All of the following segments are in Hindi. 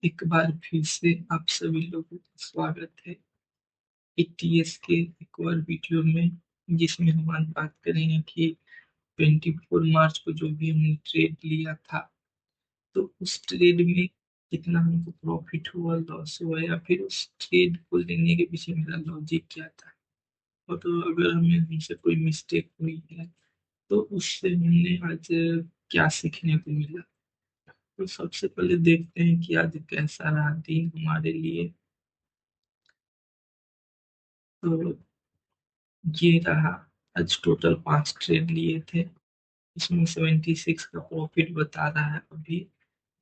एक बार फिर से आप सभी लोगों का स्वागत है एटीएस के एक और वीडियो में, जिसमें हम आज बात करेंगे कि 24 मार्च को जो भी हमने ट्रेड लिया था, तो उस ट्रेड में कितना हमको प्रॉफिट हुआ, लॉस हुआ, या फिर उस ट्रेड को लेने के पीछे मेरा लॉजिक क्या था। और तो अगर हमें हमसे कोई मिस्टेक हुई है तो उससे हमने आज क्या सीखने को मिला। तो सबसे पहले देखते हैं कि आज कैसा रहा दिन हमारे लिए। तो ये रहा, आज टोटल 5 ट्रेड लिए थे। इसमें 76 का प्रॉफिट बता रहा है अभी।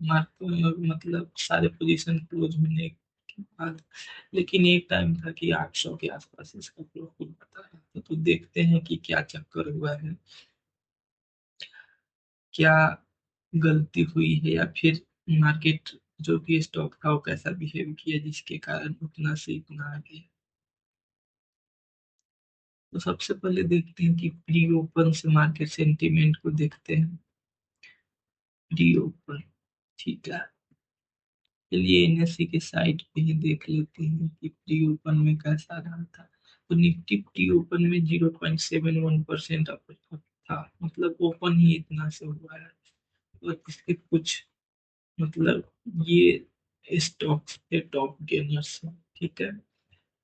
मतलब सारे पोजीशन क्लोज होने के बाद। लेकिन एक टाइम था कि 800 के आसपास इसका प्रॉफिट बता रहा था। तो देखते हैं कि क्या चक्कर हुआ है, क्या गलती हुई है, या फिर मार्केट जो भी स्टॉक था वो कैसा बिहेव किया जिसके कारण उतना से इतना आ गया। तो सबसे पहले देखते हैं कि प्री ओपन से मार्केट सेंटीमेंट को देखते हैं। प्री ओपन, ठीक है। चलिए एनएससी के साइट पे ही देख लेते हैं कि प्री ओपन में कैसा रहा था। तो निफ्टी प्री ओपन में 0.71% अप था, मतलब ओपन ही इतना से हुआ है। और इसके कुछ मतलब ये स्टॉक्स थे टॉप गेनर्स हैं, ठीक है।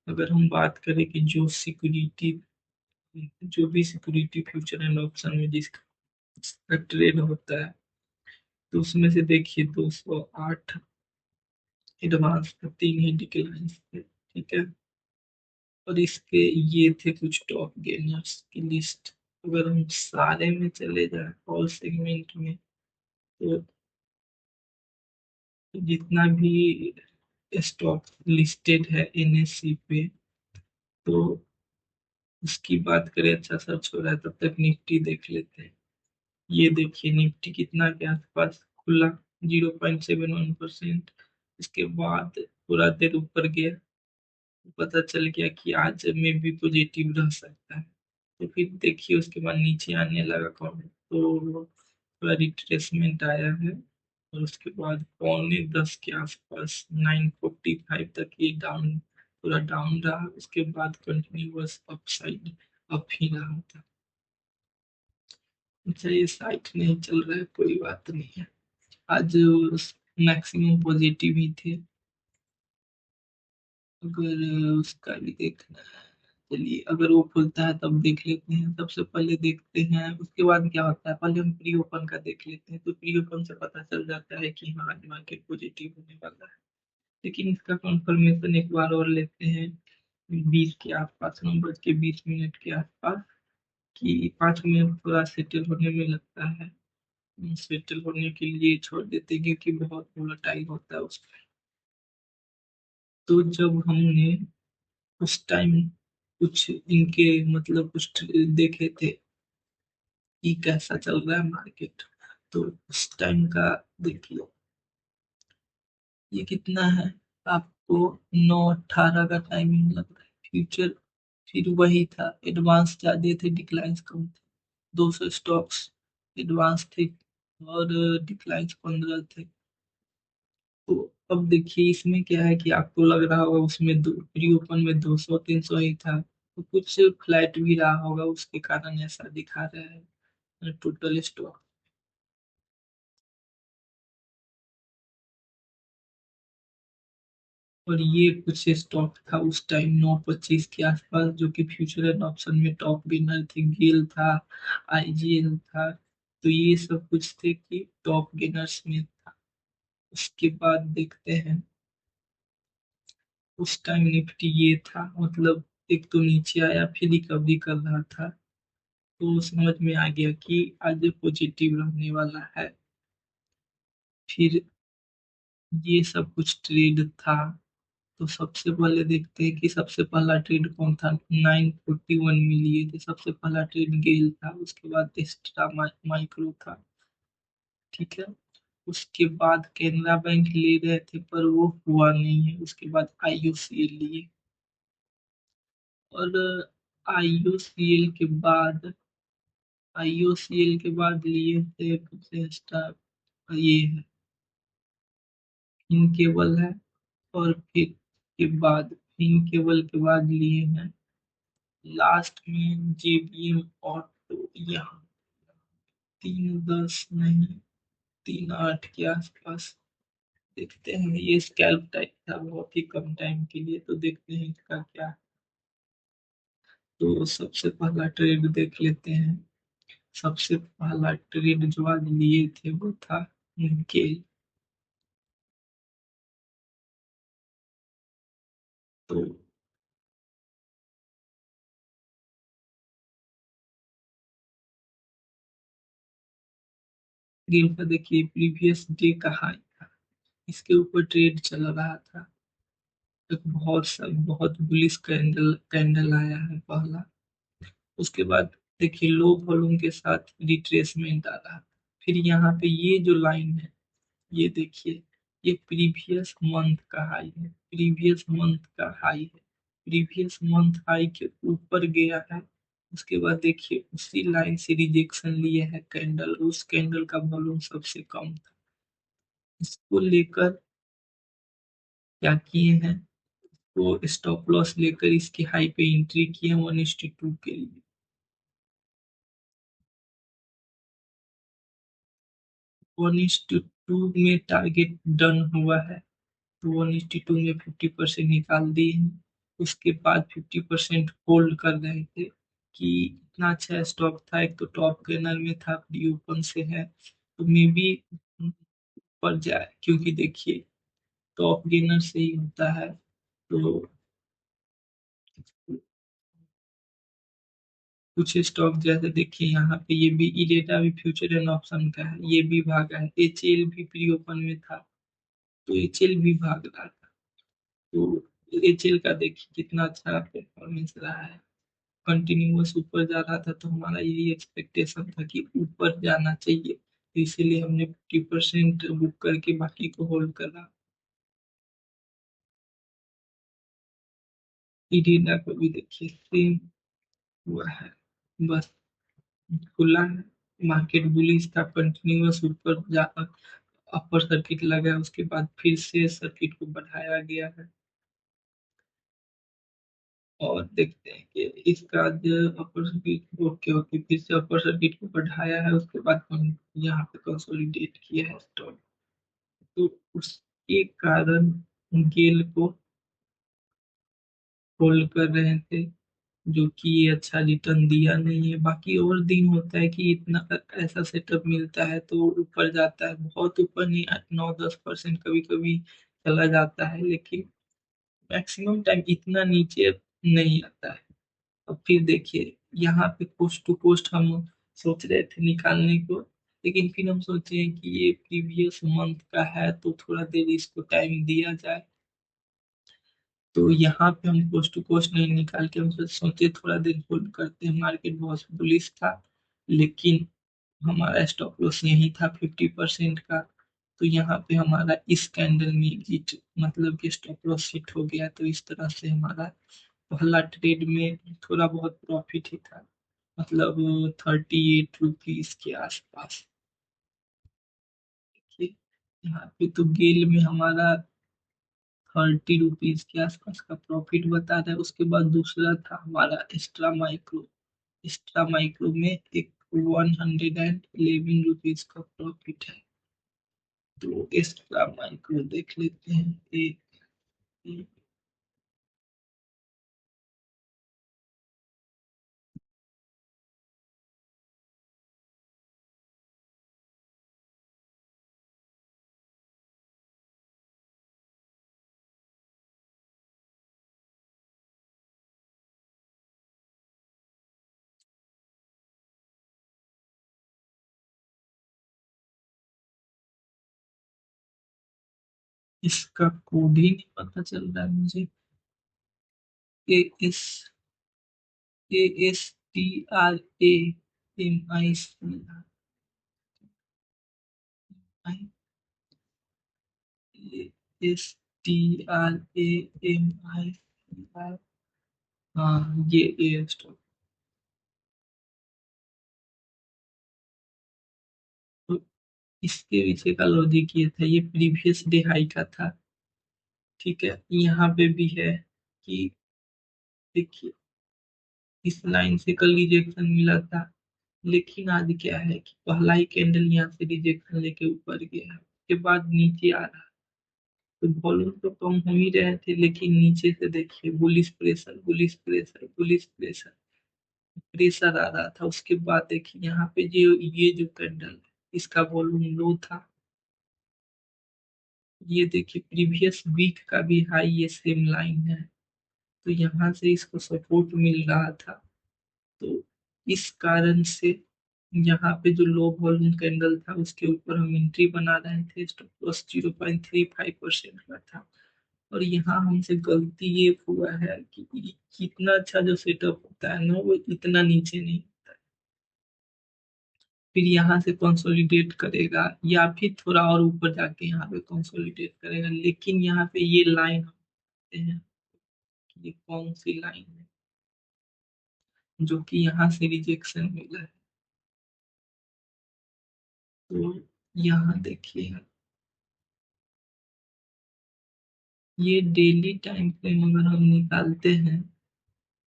अगर हम बात करें कि जो भी सिक्योरिटी फ्यूचर एंड ऑप्शन में जिसका ट्रेड होता है, तो उसमें से देखिए 208 एडवांस का, 3 ही डिक्लाइन थे, ठीक है। और इसके ये थे कुछ टॉप गेनर्स की लिस्ट। अगर हम सारे में चले जाए ऑल सेगमेंट में, तो जितना भी स्टॉक लिस्टेड है एनएससी पे, तो उसकी बात करें, अच्छा सर्च हो रहा है तब तक निफ्टी देख लेते हैं। ये देखिए निफ्टी कितना के आसपास खुला, 0.71%। इसके बाद पूरा देर ऊपर गया, पता चल गया कि आज में भी पॉजिटिव रह सकता है। तो फिर देखिए उसके बाद नीचे आने लगा कौन, तो थोड़ा रिट्रेसमेंट आया है। और उसके बाद 9:45 के आसपास 9:45 तक ये डाउन, पूरा डाउन रहा। उसके बाद कंटिन्यूअस अपसाइड अप ही रहा था। अच्छा, ये साइट नहीं चल रहा है, कोई बात नहीं है। आज मैक्सिमम पॉजिटिव ही थे। अगर उसका भी देखना है, चलिए अगर वो खुलता है तब देख लेते हैं। सबसे पहले देखते हैं, उसके बाद क्या होता है, पहले हम प्री ओपन का देख लेते हैं। तो प्री ओपन से पता चल जाता है कि हाँ आज मार्केट पॉजिटिव होने वाला है। लेकिन इसका कंफर्मेशन एक बार और लेते हैं, 20 के आसपास, 9:20 के आसपास, कि 5 मिनट थोड़ा सेटल होने में लगता है। सेटल होने के लिए छोड़ देते हैं क्योंकि बहुत वोलेटाइल होता है उसमें। तो जब हमने उस टाइम कुछ इनके मतलब कुछ देखे थे कि कैसा चल रहा है मार्केट, तो उस टाइम का देखिए ये कितना है। आपको 9:18 का टाइमिंग लग रहा है फ्यूचर। फिर वही था, एडवांस ज्यादा थे, डिक्लाइंस कम थे। 200 स्टॉक्स एडवांस थे और डिक्लाइंस 15 थे। तो अब देखिए इसमें क्या है कि आपको लग रहा होगा उसमें प्री ओपन में 200 300 ही था, तो कुछ फ्लैट भी रहा होगा, उसके कारण ऐसा दिखा रहा है टोटल स्टॉक। और ये कुछ स्टॉक था उस टाइम 9:25 के आसपास, जो कि फ्यूचर एंड ऑप्शन में टॉप विनर थे। गेल था, आईजीएल था। तो ये सब कुछ थे कि टॉप गेनर्स में था। उसके बाद देखते हैं उस टाइम निफ्टी ये था, मतलब एक तो नीचे आया फिर रिकवरी कर रहा था। तो समझ में आ गया कि आज पॉजिटिव रहने वाला है। फिर ये सब कुछ ट्रेड था। तो सबसे पहले देखते हैं कि सबसे पहला ट्रेड कौन था। 9:41 में लिए थे सबसे पहला ट्रेड, गेल था। उसके बाद टेस्टा माइक्रो था, ठीक है। उसके बाद केनरा बैंक ले रहे थे पर वो हुआ नहीं है। उसके बाद आईओसीएल लिए, और आईओसीएल के बाद लिए थे कुछ स्टाफ, ये है इन केबल है, और फिर के बाद इन केबल के बाद लिए हैं लास्ट में JBM ऑटो। यहाँ 310 नहीं, 38 के आसपास। देखते हैं, ये स्कैल्प टाइप था बहुत ही कम टाइम के लिए, तो देखते हैं इसका क्या। तो सबसे पहला ट्रेड देख लेते हैं। सबसे पहला ट्रेड जो आज लिए थे वो था गेल। तो गेल का देखिए प्रीवियस डे का हाई था, इसके ऊपर ट्रेड चल रहा था। एक बहुत बुलिश कैंडल कैंडल आया है पहला। उसके बाद देखिए लो वॉल्यूम के साथ रिट्रेसमेंट आ रहा। फिर यहाँ पे ये जो लाइन है, ये देखिए, ये प्रीवियस मंथ का हाई है, प्रीवियस मंथ का हाई है, प्रीवियस मंथ हाई के ऊपर गया है। उसके बाद देखिए उसी लाइन से रिजेक्शन लिए है कैंडल, उस कैंडल का वॉल्यूम सबसे कम था। इसको लेकर क्या किए हैं, वो स्टॉप लॉस लेकर इसकी हाई पे एंट्री किए 1:2 के लिए। 1:2 में टारगेट डन हुआ है, तो 1:2 में 50% निकाल दिए हैं। उसके बाद 50% होल्ड कर रहे थे कि इतना अच्छा स्टॉक था, एक तो टॉप गेनर में था, प्री ओपन से है, तो मे बी ऊपर जाए, क्योंकि देखिए टॉप गेनर से ही होता है। तो कुछ स्टॉक जैसे देखिए यहाँ पे ये भी इरेटा भी फ्यूचर एंड ऑप्शन का है, ये भी भागा है। HL भी प्री ओपन में था, तो HL भी भाग रहा था। तो HL का देखिए कितना अच्छा परफॉर्मेंस रहा है, कंटिन्यूअस ऊपर जा रहा था, तो हमारा यही एक्सपेक्टेशन था कि ऊपर जाना चाहिए, तो इसीलिए हमने 50% बुक करके बाकी को होल्ड करा। इरेटा को भी देखिए सेम हुआ है, बस खुला है। मार्केट बुलिश था, कंटिन्यूअस ऊपर जा अपर सर्किट लगा, उसके बाद फिर से सर्किट को बढ़ाया गया है। और देखते हैं कि इसका जो अपर सर्किट ओके ओके फिर से अपर सर्किट को बढ़ाया है, उसके बाद हम यहाँ पे कंसोलिडेट किया है स्टॉक। तो उसके कारण गेल को होल्ड कर रहे थे, जो कि ये अच्छा रिटर्न दिया नहीं है। बाकी और दिन होता है कि इतना ऐसा सेटअप मिलता है तो ऊपर जाता है, बहुत ऊपर नहीं, 9-10% कभी कभी चला जाता है, लेकिन मैक्सिमम टाइम इतना नीचे नहीं आता है। अब फिर देखिए यहाँ पे कोस्ट टू कोस्ट हम सोच रहे थे निकालने को, लेकिन फिर हम सोचे कि ये प्रीवियस मंथ का है तो थोड़ा देर इसको टाइम दिया जाए। तो यहाँ पे हम कोस्ट टू कोस्ट नहीं निकाल के हम सोचे थोड़ा देर होल्ड करते हैं, मार्केट बहुत बुलिश था। लेकिन हमारा स्टॉप लॉस यही था 50% का। तो यहाँ पे हमारा इस कैंडल में हिट, मतलब कि स्टॉप लॉस हिट हो गया, तो इस तरह से हमारा पहला ट्रेड में थोड़ा बहुत प्रॉफिट ही था, मतलब 38 रुपीज के आसपास। देखिए यहाँ पे तो गेल में हमारा 30 रुपीज के आसपास का प्रॉफिट बता रहा है। उसके बाद दूसरा था हमारा एक्स्ट्रा माइक्रो। एक्स्ट्रा माइक्रो में एक 111 रुपीज का प्रॉफिट है। तो एक्स्ट्रा माइक्रो देख लेते हैं। एक इसका कोड ही नहीं पता चल रहा है मुझे। S ASTRAMIC, STRAMI। हाँ ये ए स्टॉक। इसके पीछे का लॉजिक ये था, ये प्रीवियस डे हाई का था। ठीक है, यहाँ पे भी है कि देखिए इस लाइन से कल रिजेक्शन मिला था, लेकिन आज क्या है कि पहला ही कैंडल यहाँ से रिजेक्शन लेके ऊपर गया है, उसके बाद नीचे आ रहा है। तो वॉल्यूम तो कम हो ही रहे थे, लेकिन नीचे से देखिए bullish pressure, bullish pressure, bullish pressure, pressure आ रहा था। उसके बाद देखिए यहाँ पे जो ये जो कैंडल है, इसका वॉल्यूम लो था। ये देखिए प्रीवियस वीक का भी हाई ये सेम लाइन है, तो यहाँ से इसको सपोर्ट मिल रहा था। तो इस कारण से यहाँ पे जो लो वॉल्यूम कैंडल था उसके ऊपर हम एंट्री बना रहे थे, स्टॉप लॉस 0.35% का था। और यहाँ हमसे गलती ये हुआ है कि कितना अच्छा जो सेटअप होता है ना, वो इतना नीचे नहीं होता है। फिर यहाँ से कंसोलिडेट करेगा या फिर थोड़ा और ऊपर जाके यहाँ पे कंसोलिडेट करेगा, लेकिन यहाँ पे ये लाइन हम देखते हैं कि ये कौन सी लाइन है जो कि यहाँ से रिजेक्शन मिला है। तो यहाँ देखिए, ये डेली टाइम फ्रेम अगर हम निकालते हैं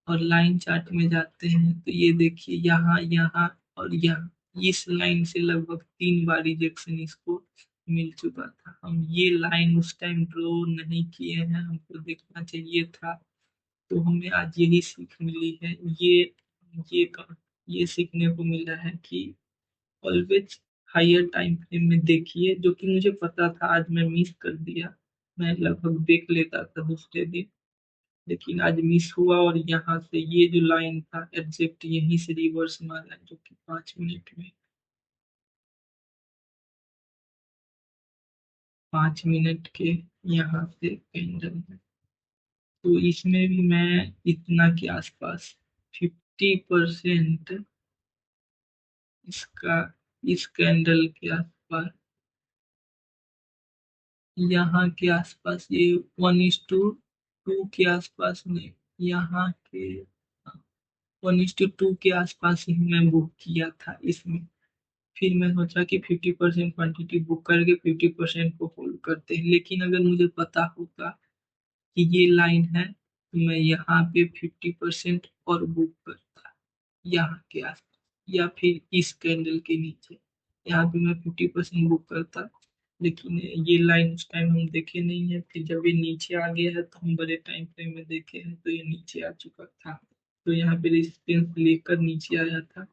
और लाइन चार्ट में जाते हैं, तो ये देखिए यहाँ, यहाँ और यहाँ, इस लाइन से लगभग 3 बार रिजेक्शन इसको मिल चुका था। हम ये लाइन उस टाइम ड्रॉ नहीं किए हैं, हमको देखना चाहिए था। तो हमें आज यही सीख मिली है, ये ये सीखने को मिला है कि ऑलवेज हायर टाइम फ्रेम में देखिए, जो कि मुझे पता था, आज मैं मिस कर दिया। मैं लगभग देख लेता था दूसरे दिन, लेकिन आज मिस हुआ। और यहाँ से ये जो लाइन था एग्जैक्ट यहीं से रिवर्स मारा है, जो कि 5 मिनट में, 5 मिनट के यहाँ से कैंडल है। तो इसमें भी मैं इतना के आसपास 50% इसका, इस कैंडल के आसपास, यहाँ के आसपास, ये 1:2 के आसपास में, यहाँ के 1:2 के आसपास ही मैं बुक किया था इसमें। फिर मैं सोचा कि 50% क्वांटिटी बुक करके 50% को होल्ड करते हैं, लेकिन अगर मुझे पता होगा कि ये लाइन है, तो मैं यहाँ पे 50% और बुक करता, यहाँ के आसपास या फिर इस कैंडल के नीचे, यहाँ पे मैं 50% बुक करता। लेकिन ये लाइन उस टाइम हम देखे नहीं है, फिर जब ये नीचे आ गया है तो हम बड़े टाइम फ्रेम में देखे हैं, तो ये नीचे आ चुका था। तो यहाँ पे रेजिस्टेंस लेकर नीचे आया था।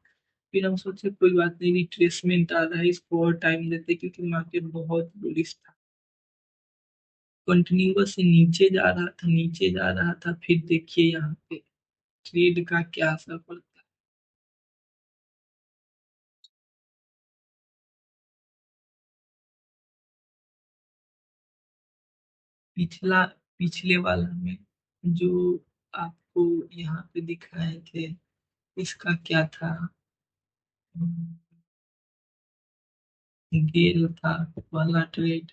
फिर हम सोचे कोई बात नहीं, रिट्रेसमेंट आ रहा है, इसको और टाइम देते, क्योंकि मार्केट बहुत बुलिश था। कंटिन्यूअस से नीचे जा रहा था, नीचे जा रहा था। फिर देखिए यहाँ पे ट्रेड का क्या असर पड़ता है। पिछला, पिछले वाला में जो आपको यहाँ पे दिखाए थे, इसका क्या था, गेल था वाला ट्रेड।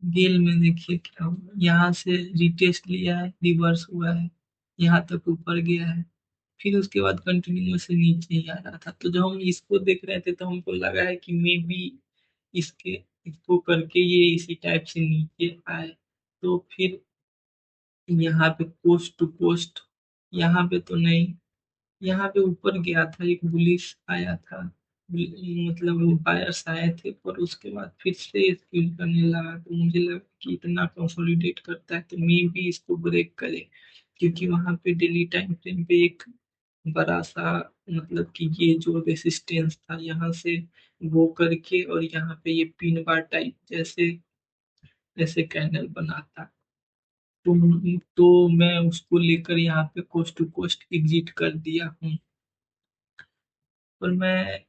गेल में देखिए क्या हुआ, यहाँ से रिटेस्ट लिया है, रिवर्स हुआ है, यहाँ तक ऊपर गया है, फिर उसके बाद कंटिन्यू से नीचे ही आ रहा था। तो जब हम इसको देख रहे थे तो हमको लगा है कि मे बी इसके, इसको करके ये इसी टाइप से नीचे आए। तो फिर यहाँ पे कोस्ट टू कोस्ट, यहाँ पे तो नहीं, यहाँ पे ऊपर गया था, एक बुलिश आया था, मतलब वो बायर्स आए थे, पर उसके बाद फिर से स्किल करने लगा। तो मुझे लगा कि इतना कंसोलिडेट करता है तो मे भी इसको ब्रेक करे, क्योंकि वहां पे डेली टाइम फ्रेम पे एक बड़ा सा, मतलब कि ये जो रेसिस्टेंस था यहाँ से वो करके, और यहाँ पे ये पिन बार टाइप जैसे जैसे कैंडल बना था। तो मैं उसको लेकर यहाँ पे कोस्ट टू कोस्ट एग्जिट कर दिया हूँ। और मैं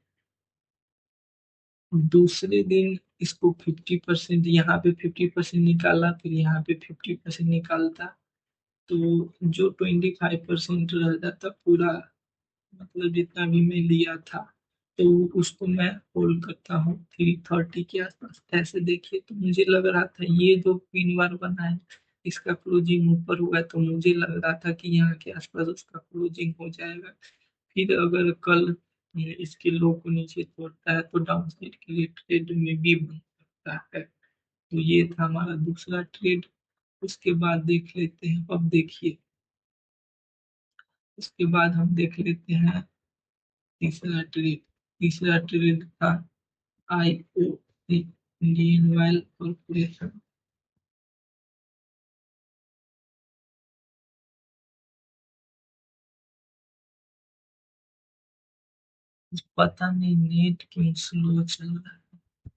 दूसरे दिन इसको 50%, यहाँ पे 50% निकाला, फिर यहाँ पे 50% निकालता, तो जो 25% रह जाता पूरा, मतलब जितना भी मैं लिया था, तो उसको मैं होल्ड करता हूँ 330 के आसपास। ऐसे देखिए तो मुझे लग रहा था ये जो पिन बार बना है इसका क्लोजिंग ऊपर हुआ है, तो मुझे लग रहा था कि यहाँ के आसपास उसका क्लोजिंग हो जाएगा। फिर अगर कल इसके लो को नीचे तोड़ता है तो डाउन साइड के लिए ट्रेड में भी बन सकता है। तो ये था हमारा दूसरा ट्रेड। उसके बाद देख लेते हैं, अब देखिए उसके बाद हम देख लेते हैं तीसरा ट्रेड। तीसरा ट्रेड था IO, इंडियन ऑयल कॉर्पोरेशन। पता नहीं नेट क्यों स्लो चल रहा है।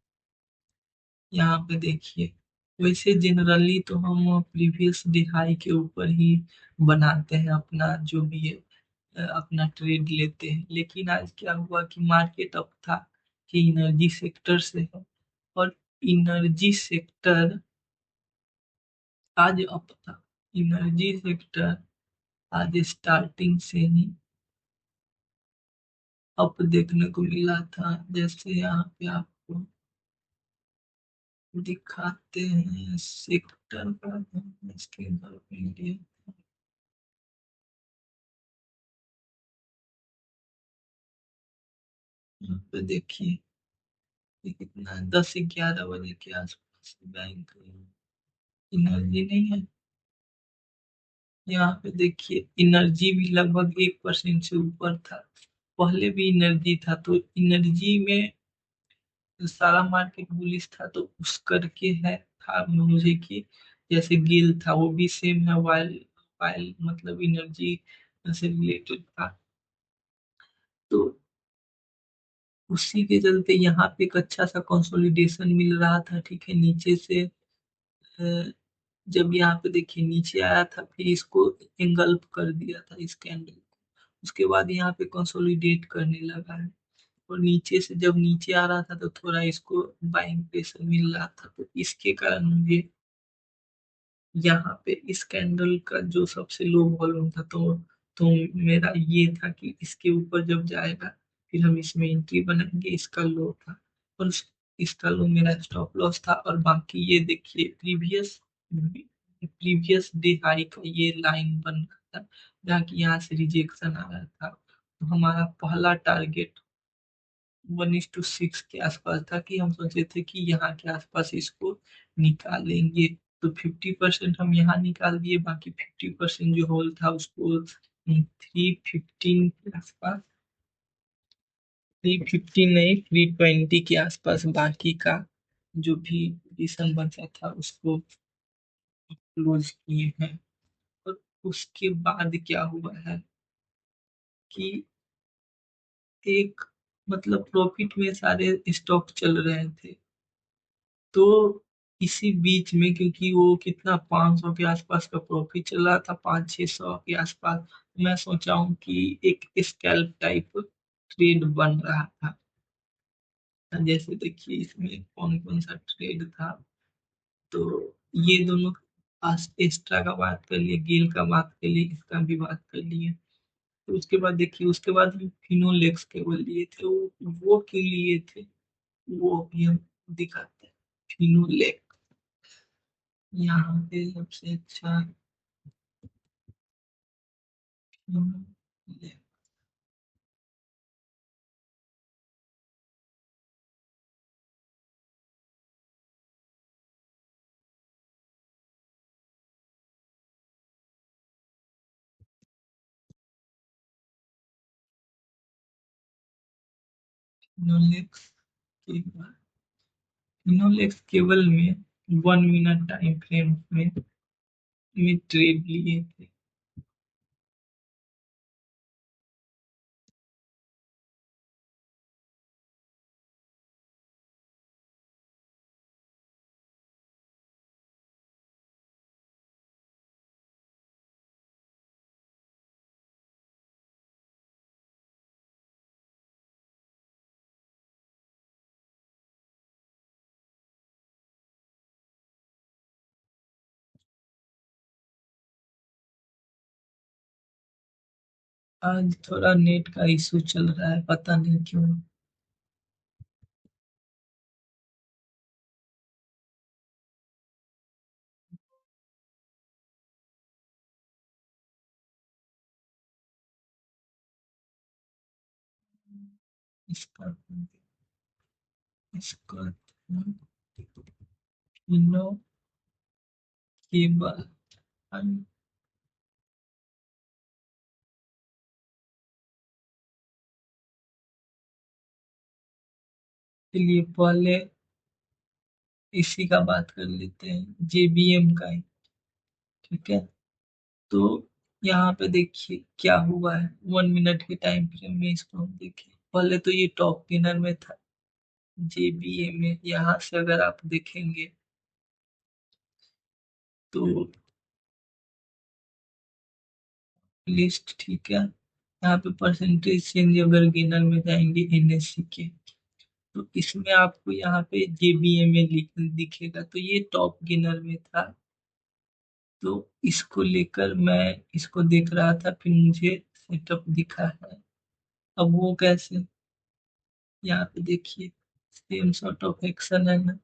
यहाँ पे देखिए, वैसे जनरली तो हम प्रीवियस डे हाई के ऊपर ही बनाते हैं अपना जो भी है, अपना ट्रेड लेते हैं। लेकिन आज क्या हुआ कि मार्केट अप था कि एनर्जी सेक्टर से है, और एनर्जी सेक्टर आज अप था। एनर्जी सेक्टर आज स्टार्टिंग से ही अप देखने को मिला था। जैसे यहाँ पे आपको दिखाते हैं सेक्टर का, इसके अंदर इंडिया। यहाँ पे देखिए ये कितना है, 10-11 बजे के आसपास बैंक एनर्जी नहीं है। यहाँ पे देखिए एनर्जी भी लगभग 1% से ऊपर था। पहले भी एनर्जी था, तो एनर्जी में सारा मार्केट बुलिश था, तो उस करके है था मुझे कि जैसे गिल था वो भी सेम है, वाइल वाइल मतलब एनर्जी से रिलेटेड था। तो उसी के चलते यहाँ पे एक अच्छा सा कंसोलिडेशन मिल रहा था, ठीक है, नीचे से। अ, जब यहाँ पे देखिए नीचे आया था फिर इसको एंगल्फ कर दिया था इस कैंडल को। उसके बाद यहाँ पे कंसोलिडेट करने लगा है, और नीचे से जब नीचे आ रहा था तो थोड़ा इसको बाइंग प्रेशर मिल रहा था, तो इसके कारण मुझे यहाँ पे इस कैंडल का जो सबसे लो वॉल्यूम था, तो मेरा ये था कि इसके ऊपर जब जाएगा फिर हम इसमें एंट्री बनाएंगे। इसका लो था, और इसका लो मेरा स्टॉप लॉस था। और बाकी ये देखिए प्रीवियस प्रीवियस डे हाई का ये लाइन बन रहा था, जहाँ की यहाँ से रिजेक्शन आ रहा था। तो हमारा पहला टारगेट 1:6 के आसपास था, कि हम सोचे थे कि यहाँ के आसपास इसको निकालेंगे। तो 50% हम यहाँ निकाल दिए, बाकी 50% जो होल था उसको 315 के आसपास, 315 नहीं 320 के आसपास बाकी का जो भी पोजीशन बचा था उसको क्लोज किए हैं। और उसके बाद क्या हुआ है कि एक मतलब प्रॉफिट में सारे स्टॉक चल रहे थे। तो इसी बीच में क्योंकि वो कितना 500 के आसपास का प्रॉफिट चल रहा था, 500-600 के आसपास, मैं सोचा हूँ कि एक स्कैल्प टाइप ट्रेड बन रहा था। जैसे देखिए इसमें कौन कौन सा ट्रेड था। तो ये दोनों एस्ट्रा का बात कर लिए, गेल का बात कर लिए, इसका भी बात कर लिए। तो उसके बाद देखिए, उसके बाद हम फिनोलेक्स केवल लिए थे। वो क्यों लिए थे वो भी हम दिखाते हैं। फिनोलेक्स यहाँ पे सबसे अच्छा फिनोलेक्स फिनोलेक्स के बाद फिनोलेक्स केवल में 1 मिनट टाइम फ्रेम में ट्रेड लिए थे। आज थोड़ा नेट का इशू चल रहा है, पता नहीं क्यों। इसका इसका इनो केबल के लिए पहले इसी का बात कर लेते हैं, JBM का ही। ठीक है, तो यहाँ पे देखिए क्या हुआ है, 1 मिनट के टाइम फ्रेम में इसको हम देखें। पहले तो ये टॉप गेनर में था, JBM में। यहाँ से अगर आप देखेंगे तो लिस्ट, ठीक है, यहाँ पे परसेंटेज चेंज अगर गेनर में जाएंगे NSE के, तो इसमें आपको यहाँ पे JBM दिखेगा। तो ये टॉप गेनर में था, तो इसको लेकर मैं इसको देख रहा था, फिर मुझे सेटअप दिखा है। अब वो कैसे, यहाँ पे देखिए सेम सॉर्ट ऑफ एक्शन है ना।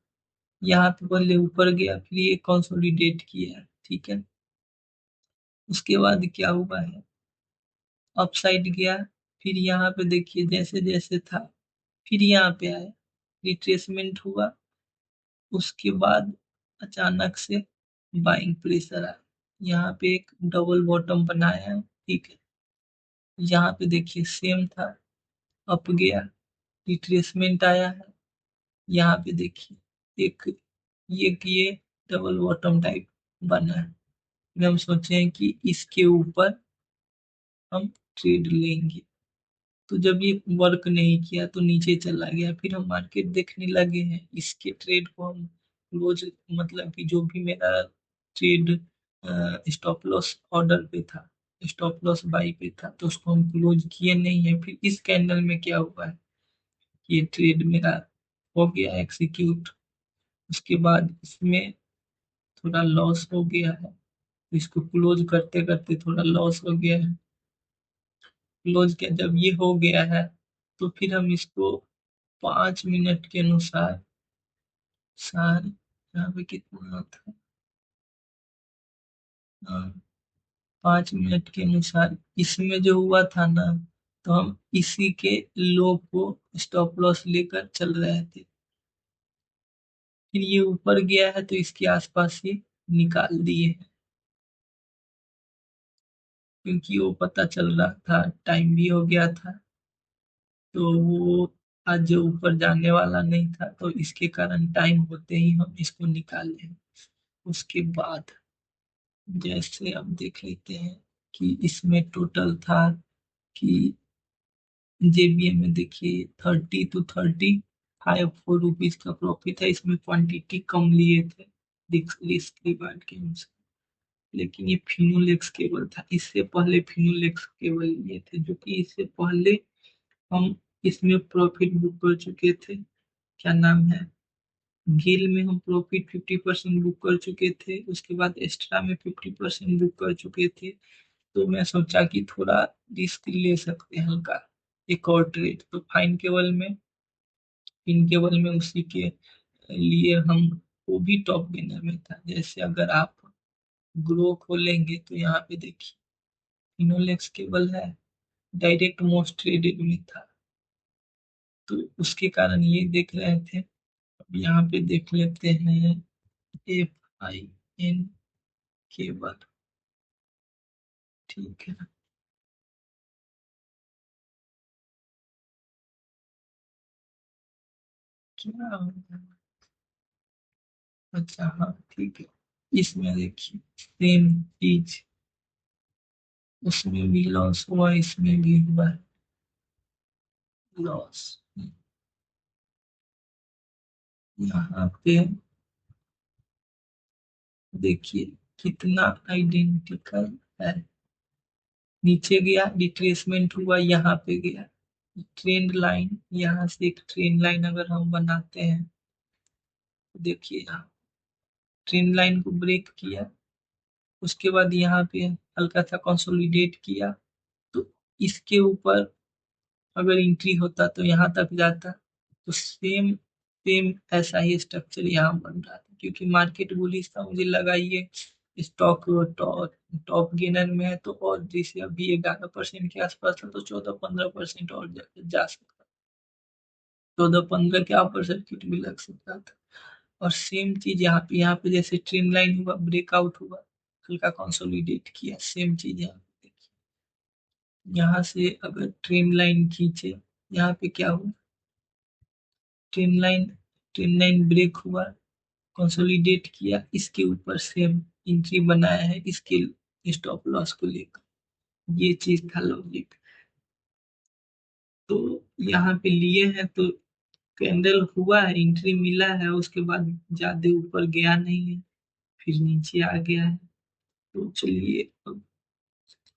यहाँ पे पहले ऊपर गया, फिर ये कंसोलिडेट किया है, ठीक है। उसके बाद क्या हुआ है, अपसाइड गया, फिर यहाँ पे देखिए जैसे जैसे था, फिर यहाँ पे आया, रिट्रेसमेंट हुआ। उसके बाद अचानक से बाइंग प्रेशर आया, यहाँ पे एक डबल बॉटम बनाया है, ठीक है। यहाँ पे देखिए सेम था, अप गया, रिट्रेसमेंट आया है। यहाँ पे देखिए एक ये डबल बॉटम टाइप बना है। फिर हम सोचे हैं कि इसके ऊपर हम ट्रेड लेंगे, तो जब ये वर्क नहीं किया तो नीचे चला गया। फिर हम मार्केट देखने लगे हैं, इसके ट्रेड को हम रोज, मतलब कि जो भी मेरा ट्रेड स्टॉप लॉस ऑर्डर पे था, स्टॉप लॉस बाई पे था, तो उसको हम क्लोज किए नहीं है। फिर इस कैंडल में क्या हुआ है, ये ट्रेड मेरा हो गया एक्सिक्यूट। उसके बाद इसमें थोड़ा लॉस हो गया है, इसको क्लोज करते करते थोड़ा लॉस हो गया है। क्लोज किया, जब ये हो गया है तो फिर हम इसको 5 मिनट के अनुसार, सार यहाँ पे कितना था, हाँ, 5 मिनट के अनुसार इसमें जो हुआ था ना, तो हम इसी के लो को स्टॉप लॉस लेकर चल रहे थे। फिर ये ऊपर गया है तो इसके आसपास ही निकाल दिए हैं, क्योंकि वो पता चल रहा था, टाइम भी हो गया था, तो वो आज जो ऊपर जाने वाला नहीं था, तो इसके कारण टाइम होते ही हम इसको निकाले। उसके बाद जैसे अब देख लेते हैं कि इसमें टोटल था कि JBM में देखिए 30 to 35 का प्रॉफिट है। इसमें क्वांटिटी कम लिए थे रिस्क रिवार्ड के अनुसार। लेकिन ये फिनोलेक्स केबल था, इससे पहले फिनोलेक्स केबल लिए थे, जो कि इससे पहले हम इसमें प्रॉफिट बुक कर चुके थे। क्या नाम है, गेल में हम प्रॉफिट 50% बुक कर चुके थे, उसके बाद एक्स्ट्रा में 50% बुक कर चुके थे। तो मैं सोचा कि थोड़ा रिस्क ले सकते हैं हल्का, एक और ट्रेड। तो इन केबल में उसी के लिए हम, वो भी टॉप गेनर में था। जैसे अगर आप ग्रो खोलेंगे तो यहाँ पे देखिए इनोलेक्स केबल है, डायरेक्ट मोस्ट ट्रेडेड में था, तो उसके कारण ये देख रहे थे। अब यहाँ पे देख लेते हैं FIN केबल, ठीक है। क्या होगा? अच्छा हाँ ठीक है, इसमें देखिए सेम चीज, उसमें भी लॉस हुआ, इसमें भी हुआ लॉस। यहाँ पे देखिए कितना आइडेंटिकल है। नीचे गया, रिट्रेसमेंट हुआ, यहाँ पे गया, ट्रेंड लाइन, यहाँ से एक ट्रेंड लाइन अगर हम बनाते हैं तो देखिए यहाँ ट्रेंड लाइन को ब्रेक किया। उसके बाद यहाँ पे हल्का सा कंसोलिडेट किया, तो इसके ऊपर अगर एंट्री होता तो यहाँ तक जाता। तो सेम सेम ऐसा ही स्ट्रक्चर यहाँ बन रहा था, क्योंकि मार्केट बुलिश था, मुझे लगा ये स्टॉक टॉप टॉप गेनर में है, तो और जैसे अभी 11% के आसपास था, तो 14-15% और जा सकता। 14 15 के अपर सर्किट भी लग सकता था। और सेम चीज यहाँ पे जैसे ट्रेन लाइन हुआ, ब्रेकआउट हुआ, हल्का कंसोलिडेट किया, सेम चीज यहाँ पे देखिए। यहाँ से अगर ट्रेन लाइन खींचे, यहाँ पे क्या हुआ, train line train line break हुआ, कंसोलिडेट किया, इसके ऊपर सेम एंट्री बनाया है इसके स्टॉप लॉस को लेकर। ये चीज था लॉजिक। तो यहाँ पे लिए हैं तो कैंडल हुआ है, एंट्री मिला है, उसके बाद ज्यादा ऊपर गया नहीं है, फिर नीचे आ गया है। तो चलिए अब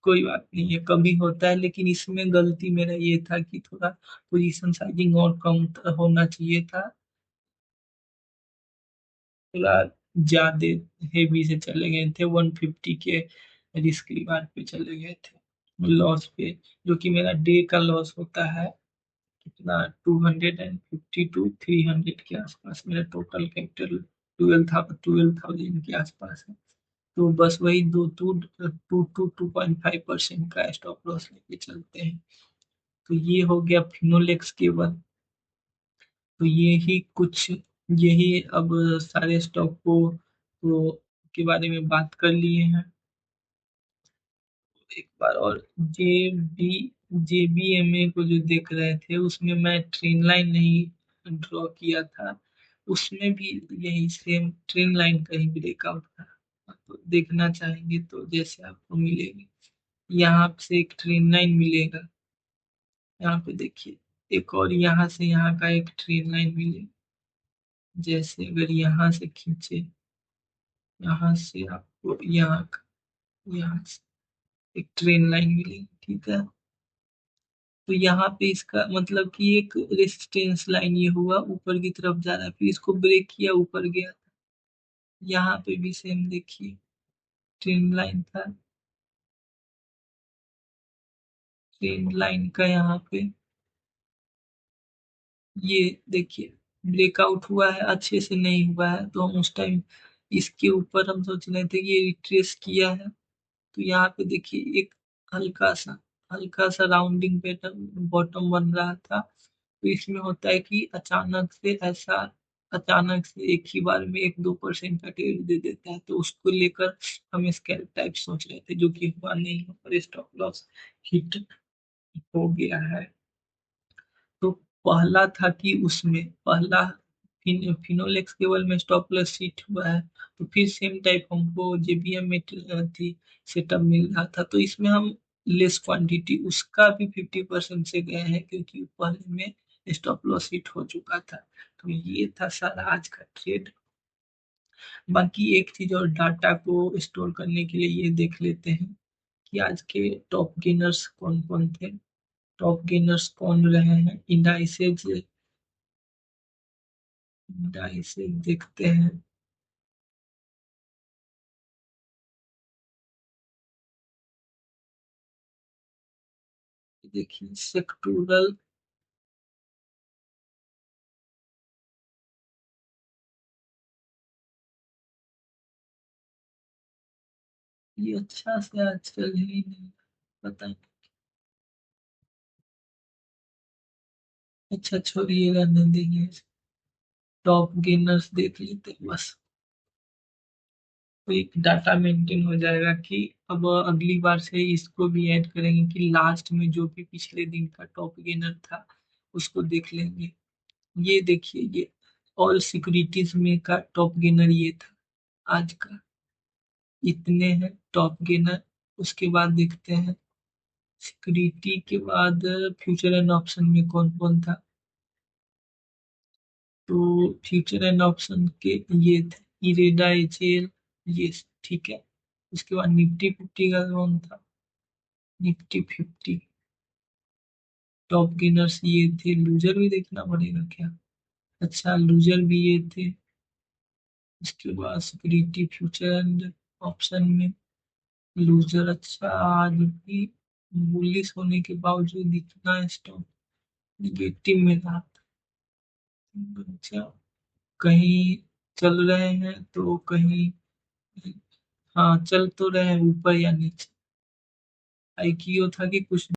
कोई बात नहीं है, कभी होता है, लेकिन इसमें गलती मेरा ये था कि थोड़ा पोजीशन साइजिंग और कम होना चाहिए था। थोड़ा ज्यादा हेवी से चले गए थे, 150 के रिस्क रिवार्ड पे चले गए थे लॉस पे, जो कि मेरा डे का लॉस होता है कितना, 250 टू 300 के आसपास मेरा टोटल कैपिटल 12,000 के आसपास है। तो बस वही दो टू टू टू 2.5% का स्टॉप लॉस लेके चलते हैं। तो ये हो गया फिनोलेक्स केबल। तो यही अब सारे स्टॉक को के बारे में बात कर लिए हैं एक बार। और बी JBMA को जो देख रहे थे, उसमें मैं ट्रेन लाइन नहीं ड्रॉ किया था, उसमें भी यही सेम ट्रेन लाइन का ही ब्रेकआउट था। तो देखना चाहेंगे तो जैसे आपको मिलेगी, यहाँ से एक ट्रेन लाइन मिलेगा, यहाँ पे देखिए, एक और यहाँ से यहाँ का एक ट्रेन लाइन मिलेगा। जैसे अगर यहाँ से खींचे, यहाँ से आपको यहाँ से एक ट्रेन लाइन मिलेगी, ठीक है। तो यहाँ पे इसका मतलब कि एक रेजिस्टेंस लाइन ये हुआ, ऊपर की तरफ जा रहा है, फिर इसको ब्रेक किया, ऊपर गया। यहाँ पे भी सेम देखिए, ट्रेन लाइन था, ट्रेन लाइन का यहाँ पे ये देखिए ब्रेकआउट हुआ है, अच्छे से नहीं हुआ है, तो हम उस टाइम इसके ऊपर हम सोच रहे थे कि ये रिट्रेस किया है। तो यहाँ पे देखिए एक हल्का सा राउंडिंग पैटर्न बॉटम बन रहा था। तो इसमें होता है कि अचानक से एक ही बार में 1-2% का ट्रेड दे देता है, तो उसको लेकर हम स्कैल्प टाइप सोच रहे थे, जो कि हुआ नहीं, और स्टॉप लॉस हिट हो गया है। तो पहला था कि उसमें पहला फिनोलेक्स केबल में स्टॉप लॉस हिट हुआ है, तो फिर सेम टाइप हमको JBM में थी सेटअप मिल रहा था, तो इसमें हम लेस क्वांटिटी उसका भी 50% से गए हैं, क्योंकि पहले में स्टॉप लॉस हिट हो चुका था। तो ये था सारा आज का ट्रेड। बाकी एक चीज और, डाटा को स्टोर करने के लिए ये देख लेते हैं कि आज के टॉप गेनर्स कौन कौन थे। टॉप गेनर्स कौन रहे हैं, इंडाइसेस देखते हैं। देखिए सेक्टोरल, ये अच्छा से आज चल ही नहीं, पता नहीं। अच्छा छोड़िए, रहने देंगे, टॉप गेनर्स देख लेते हैं बस। तो एक डाटा मेंटेन हो जाएगा कि अब अगली बार से इसको भी ऐड करेंगे कि लास्ट में जो भी पिछले दिन का टॉप गेनर था उसको देख लेंगे। ये देखिए, ये ऑल सिक्योरिटीज में का टॉप गेनर ये था आज का, इतने हैं टॉप गेनर। उसके बाद देखते हैं सिक्योरिटी के बाद फ्यूचर एंड ऑप्शन में कौन कौन था। तो फ्यूचर एंड ऑप्शन के ये थे इरेडा HL, ये ठीक है। उसके बाद निफ्टी 50 का कौन था, निफ्टी 50 टॉप गेनर्स ये थे। लूजर भी देखना पड़ेगा क्या, अच्छा लूजर भी ये थे। उसके बाद सिक्योरिटी फ्यूचर एंड ऑप्शन में लूजर, अच्छा आज भी बुलिश होने के बावजूद इतना स्टॉक निगेटिव में रहा। अच्छा, कहीं चल रहे हैं तो कहीं, हाँ चल तो रहे हैं ऊपर या नीचे। IQ था कि कुछ